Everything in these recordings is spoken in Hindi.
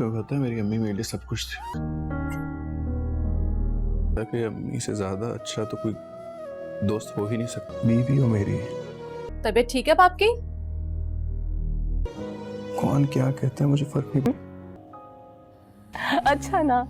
तो कहता है मेरी अम्मी मेरे लिए सब कुछ थी। कि अम्मी से ज्यादा अच्छा तो कोई दोस्त हो ही नहीं सकता। बीवी हो मेरी। तबीयत ठीक है अब आपकी? कौन क्या कहता है मुझे फर्क नहीं। अच्छा ना।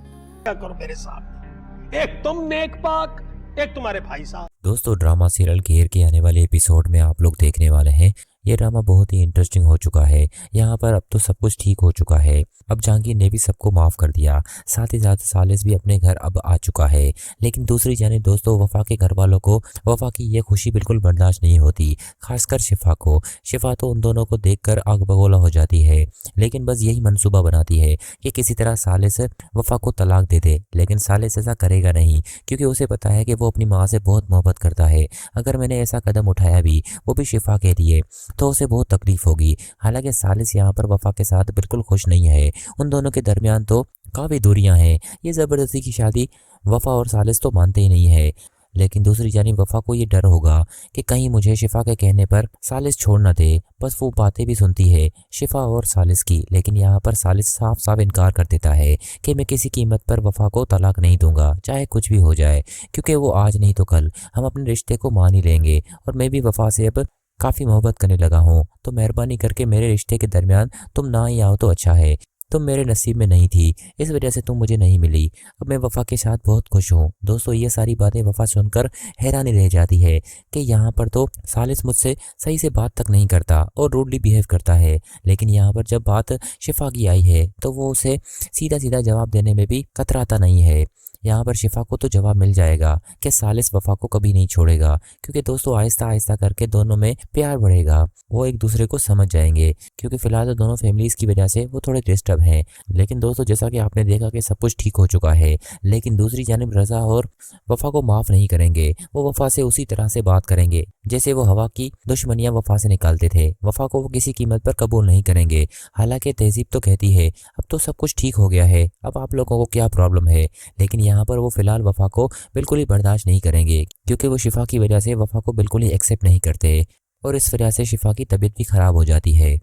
क्या करो मेरे साथ, एक तुम नेक पाक, एक तुम्हारे भाई साहब। दोस्तों ड्रामा सीरियल घेर के आने वाले एपिसोड में आप लोग देखने वाले हैं। ये ड्रामा बहुत ही इंटरेस्टिंग हो चुका है। यहाँ पर अब तो सब कुछ ठीक हो चुका है। अब जहांगीर ने भी सबको माफ कर दिया, साथ ही साथ सालिस भी अपने घर अब आ चुका है। लेकिन दूसरी जानिब दोस्तों वफा के घर वालों को वफा की ये खुशी बिल्कुल बर्दाश्त नहीं होती, खासकर शिफा को। शिफा तो उन दोनों को देखकर आग बगोला हो जाती है, लेकिन बस यही मंसूबा बनाती है कि किसी तरह सालिस वफा को तलाक दे दे। लेकिन सालिस ऐसा करेगा नहीं, क्योंकि उसे पता है कि वो अपनी माँ से बहुत मोहब्बत करता है। अगर मैंने ऐसा कदम उठाया भी, वो भी शिफा के लिए, तो उसे बहुत तकलीफ होगी। हालांकि सालिस यहाँ पर वफा के साथ बिल्कुल खुश नहीं है। उन दोनों के दरमियान तो काफ़ी दूरियां हैं। ये ज़बरदस्ती की शादी वफा और सालिस तो मानते ही नहीं है। लेकिन दूसरी जानिब वफा को ये डर होगा कि कहीं मुझे शिफा के कहने पर सालिस छोड़ न दे। बस वो बातें भी सुनती है शिफा और सालिस की, लेकिन यहाँ पर सालिस साफ साफ इनकार कर देता है कि मैं किसी कीमत पर वफा को तलाक नहीं दूंगा, चाहे कुछ भी हो जाए, क्योंकि वो आज नहीं तो कल हम अपने रिश्ते को मान ही लेंगे। और मैं भी वफा से अब काफ़ी मोहब्बत करने लगा हूँ, तो मेहरबानी करके मेरे रिश्ते के दरमियान तुम ना ही आओ तो अच्छा है। तुम मेरे नसीब में नहीं थी, इस वजह से तुम मुझे नहीं मिली। अब मैं वफा के साथ बहुत खुश हूँ। दोस्तों ये सारी बातें वफा सुनकर हैरानी रह जाती है कि यहाँ पर तो सालिस मुझसे सही से बात तक नहीं करता और रूडली बिहेव करता है, लेकिन यहाँ पर जब बात शिफा की आई है तो वो उसे सीधा सीधा जवाब देने में भी कतराता नहीं है। यहाँ पर शिफा को तो जवाब मिल जाएगा कि सालिस वफा को कभी नहीं छोड़ेगा, क्योंकि दोस्तों आहिस्ता आहिस्ता करके दोनों में प्यार बढ़ेगा। वो एक दूसरे को समझ जाएंगे, क्योंकि फिलहाल तो दोनों फैमिलीज की वजह से वो थोड़े डिस्टर्ब हैं। लेकिन दोस्तों जैसा कि आपने देखा कि सब कुछ ठीक हो चुका है, लेकिन दूसरी जानिब रज़ा और वफा को माफ़ नहीं करेंगे। वो वफा से उसी तरह से बात करेंगे जैसे वो हवा की दुश्मनियाँ वफा से निकालते थे। वफा को वो किसी कीमत पर कबूल नहीं करेंगे। हालांकि तहजीब तो कहती है अब तो सब कुछ ठीक हो गया है, अब आप लोगों को क्या प्रॉब्लम है। लेकिन यहाँ पर वो फिलहाल वफा को बिल्कुल ही बर्दाश्त नहीं करेंगे, क्योंकि वो शिफा की वजह से वफा को बिल्कुल ही एक्सेप्ट नहीं करते और इस वजह से शिफा की तबीयत भी खराब हो जाती है।